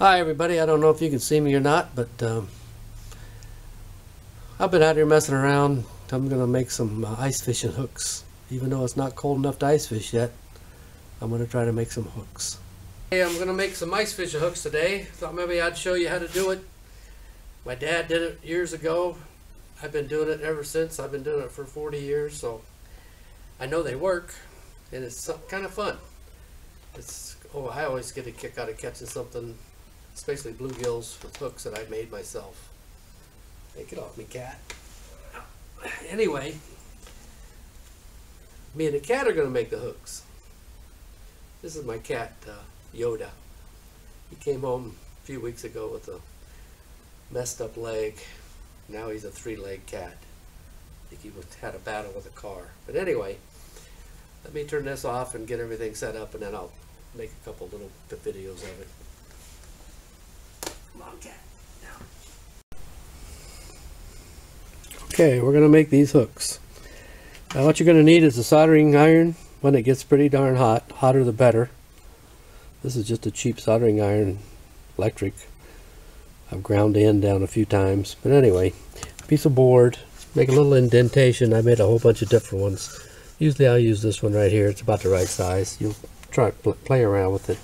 Hi everybody, I don't know if you can see me or not, but I've been out here messing around. I'm going to make some ice fishing hooks. Even though it's not cold enough to ice fish yet, I'm going to try to make some hooks. Hey, I'm going to make some ice fishing hooks today. Thought maybe I'd show you how to do it. My dad did it years ago. I've been doing it ever since. I've been doing it for 40 years, so I know they work, and it's kind of fun. I always get a kick out of catching something, especially bluegills with hooks that I made myself. Hey, get off me, cat. Anyway, me and the cat are going to make the hooks. This is my cat, Yoda. He came home a few weeks ago with a messed up leg. Now he's a 3-legged cat. I think he had a battle with a car. But anyway, let me turn this off and get everything set up, and then I'll make a couple little videos of it. Come on, cat. Now. Okay, we're going to make these hooks. Now what you're going to need is a soldering iron when it gets pretty darn hot. Hotter the better. This is just a cheap soldering iron, electric. I've ground the end down a few times. But anyway, piece of board. Make a little indentation. I made a whole bunch of different ones. Usually I'll use this one right here. It's about the right size. You'll try to play around with it.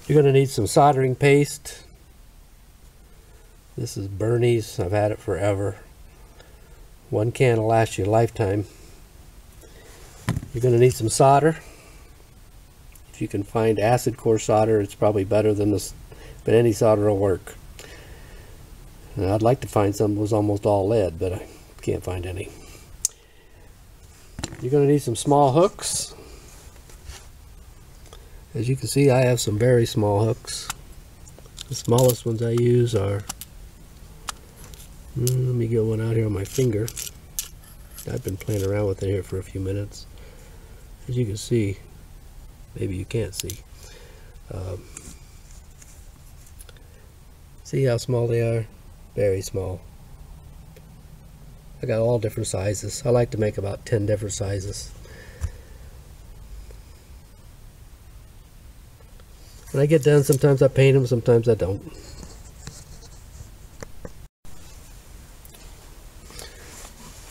You're going to need some soldering paste. This is Bernie's. I've had it forever. One can will last you a lifetime. You're going to need some solder. If you can find acid core solder, it's probably better than this, but any solder will work. And I'd like to find some that was almost all lead, but I can't find any. You're going to need some small hooks. As you can see, I have some very small hooks. The smallest ones I use are, let me get one out here on my finger. I've been playing around with it here for a few minutes. As you can see, maybe you can't see. See how small they are? Very small. I got all different sizes. I like to make about 10 different sizes. When I get done, sometimes I paint them, sometimes I don't.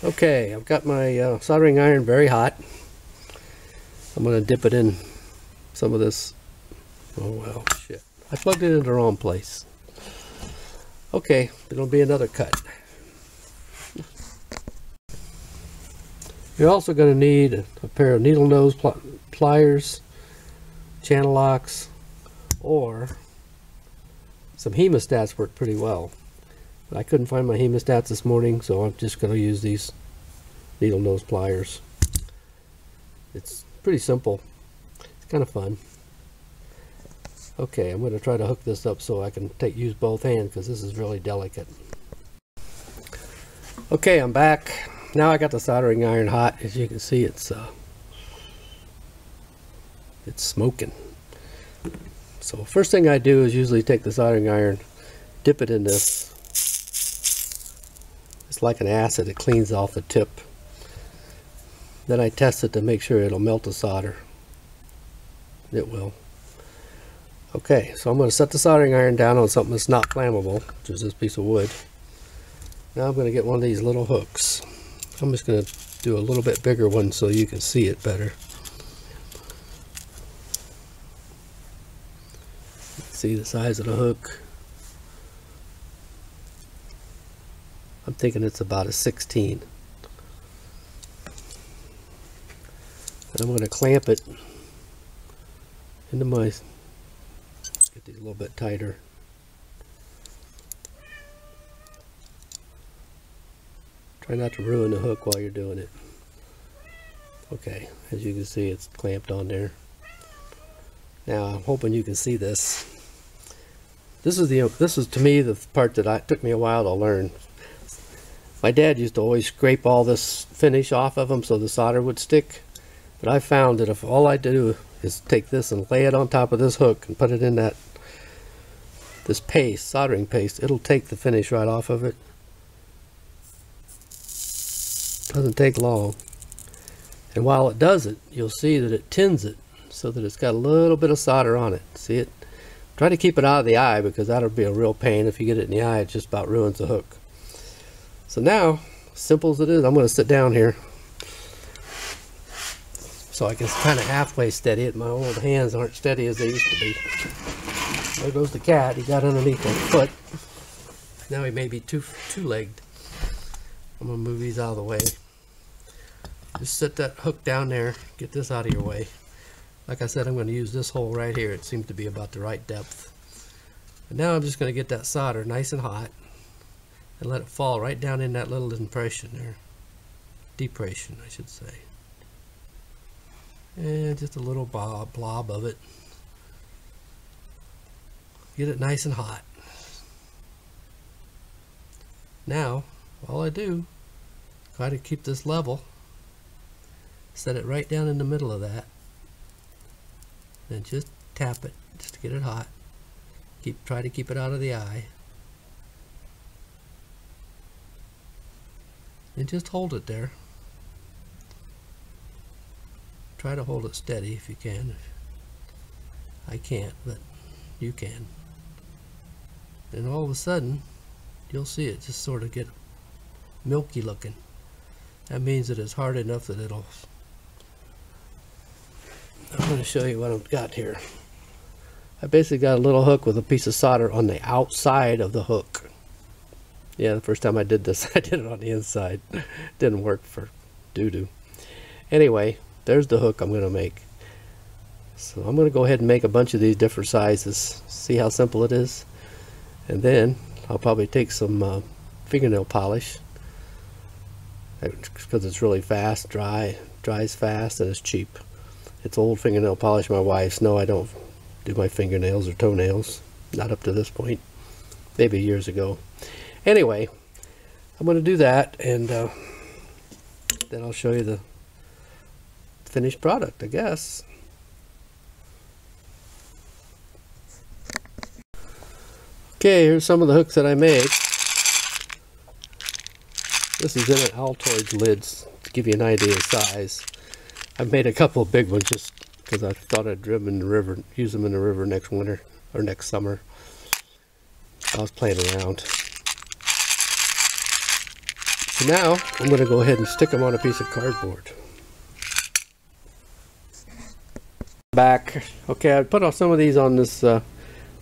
Okay, I've got my soldering iron very hot. I'm going to dip it in some of this. Oh well, shit. I plugged it in the wrong place. Okay, it'll be another cut. You're also going to need a pair of needle nose pliers, channel locks, or some hemostats work pretty well. But I couldn't find my hemostats this morning, so I'm just going to use these needle nose pliers. It's pretty simple. It's kind of fun. Okay, I'm going to try to hook this up so I can use both hands, because this is really delicate. Okay, I'm back. Now I got the soldering iron hot. As you can see, it's smoking. So first thing I do is usually take the soldering iron, dip it in this. It's like an acid. It cleans off the tip. Then I test it to make sure it'll melt the solder. It will. Okay, so I'm going to set the soldering iron down on something that's not flammable, which is this piece of wood. Now I'm going to get one of these little hooks. I'm just going to do a little bit bigger one so you can see it better. See the size of the hook? I'm thinking it's about a 16. And I'm going to clamp it into my, get these a little bit tighter. Try not to ruin the hook while you're doing it. Okay, as you can see, it's clamped on there. Now I'm hoping you can see this. This is to me the part that took me a while to learn. My dad used to always scrape all this finish off of them so the solder would stick. But I found that if all I do is take this and lay it on top of this hook and put it in this paste, soldering paste, it'll take the finish right off of it. Doesn't take long. And while it does it, you'll see that it tins it so that it's got a little bit of solder on it. See it? Try to keep it out of the eye, because that'll be a real pain. If you get it in the eye, it just about ruins the hook. So now, simple as it is, I'm going to sit down here so I can kind of halfway steady it. My old hands aren't steady as they used to be. There goes the cat. He got underneath my foot. Now he may be two-legged. I'm going to move these out of the way. Just set that hook down there. Get this out of your way. Like I said, I'm going to use this hole right here. It seems to be about the right depth. And now I'm just going to get that solder nice and hot and let it fall right down in that little impression there. Depression, I should say. And just a little blob of it. Get it nice and hot. Now, all I do, try to keep this level. Set it right down in the middle of that. And just tap it, just to get it hot. Try to keep it out of the eye. And just hold it there. Try to hold it steady if you can. I can't, but you can. And all of a sudden, you'll see it just sort of get milky looking. That means that it's hard enough that it'll... I'm going to show you what I've got here. I basically got a little hook with a piece of solder on the outside of the hook. Yeah, the first time I did this, I did it on the inside. Didn't work for doo-doo. Anyway, there's the hook I'm going to make. So I'm going to go ahead and make a bunch of these different sizes. See how simple it is? And then I'll probably take some fingernail polish, because it's really fast, dries fast, and it's cheap. It's old fingernail polish my wife's. No, I don't do my fingernails or toenails. Not up to this point. Maybe years ago. Anyway, I'm going to do that, and then I'll show you the finished product, I guess. Okay, here's some of the hooks that I made. This is in an Altoid lids to give you an idea of size. I've made a couple of big ones just because I thought I'd in the river, use them in the river next winter or next summer. I was playing around. So now I'm going to go ahead and stick them on a piece of cardboard. Back. Okay, I put some of these on this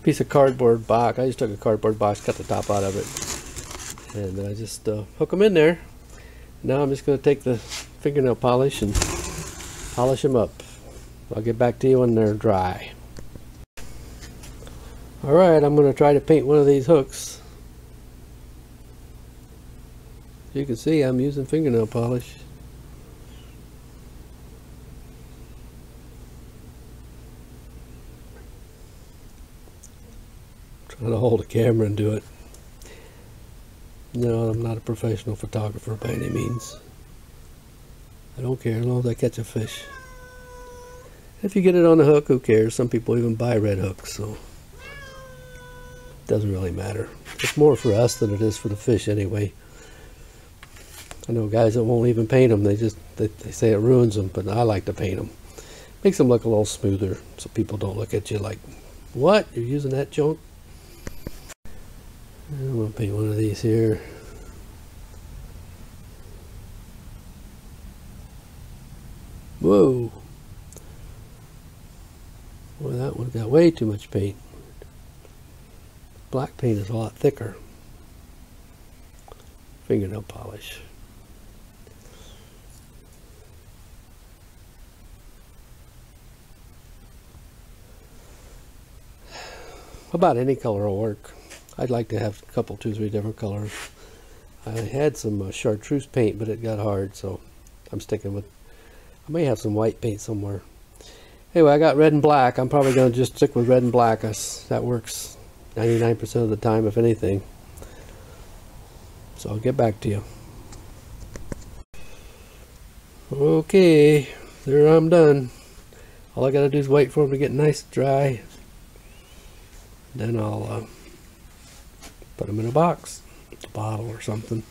piece of cardboard box. I just took a cardboard box, cut the top out of it, and then I just hook them in there. Now I'm just going to take the fingernail polish and polish them up. I'll get back to you when they're dry. Alright, I'm going to try to paint one of these hooks. You can see I'm using fingernail polish. Trying to hold a camera and do it. No, I'm not a professional photographer by any means. I don't care as long as I catch a fish. If you get it on the hook, who cares? Some people even buy red hooks, so it doesn't really matter. It's more for us than it is for the fish anyway. I know guys that won't even paint them. They say it ruins them, but I like to paint them. Makes them look a little smoother so people don't look at you like, what? You're using that junk? I'm going to paint one of these here. Whoa. Boy, that one got way too much paint. Black paint is a lot thicker. Fingernail polish. About any color will work. I'd like to have a couple, 2, 3 different colors. I had some chartreuse paint, but it got hard, so I'm sticking with... I may have some white paint somewhere. Anyway, I got red and black. I'm probably going to just stick with red and black. That works 99% of the time, if anything. So I'll get back to you. Okay, there I'm done. All I got to do is wait for them to get nice and dry. Then I'll put them in a box, a bottle or something.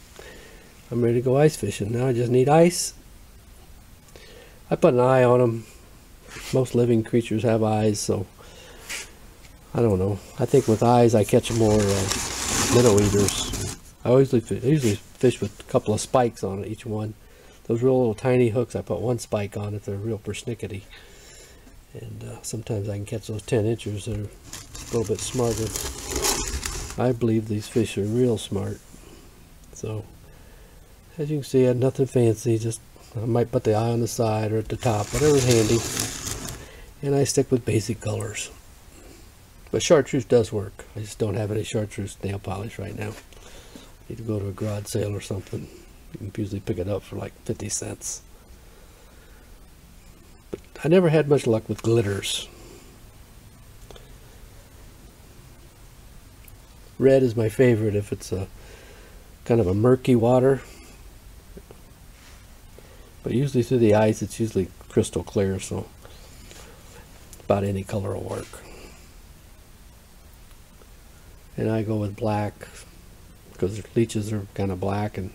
I'm ready to go ice fishing. Now I just need ice. I put an eye on them. Most living creatures have eyes, so I don't know. I think with eyes I catch more minnow eaters. I usually fish with a couple of spikes on it, each one. Those real little tiny hooks, I put one spike on if they're real persnickety. And sometimes I can catch those 10 inchers that are a little bit smarter. I believe these fish are real smart. So, as you can see, I had nothing fancy. Just I might put the eye on the side or at the top, whatever's handy. And I stick with basic colors. But chartreuse does work. I just don't have any chartreuse nail polish right now. Need to go to a garage sale or something. You can usually pick it up for like 50 cents. But I never had much luck with glitters. Red is my favorite if it's a kind of a murky water. But usually through the ice it's usually crystal clear, so about any color will work. And I go with black because leeches are kind of black, and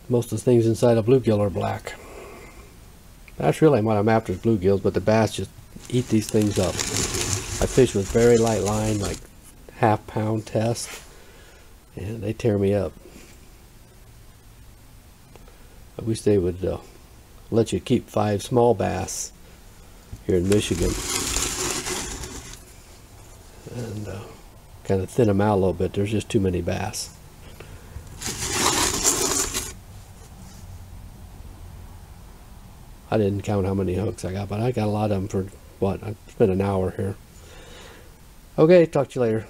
most of the things inside a bluegill are black. That's really what I'm after, is bluegills, but the bass just eat these things up. I fish with very light line, like half-pound test, and they tear me up. I wish they would let you keep 5 small bass here in Michigan, and kind of thin them out a little bit. There's just too many bass. I didn't count how many hooks I got, but I got a lot of them for what? I spent an hour here. Okay, talk to you later.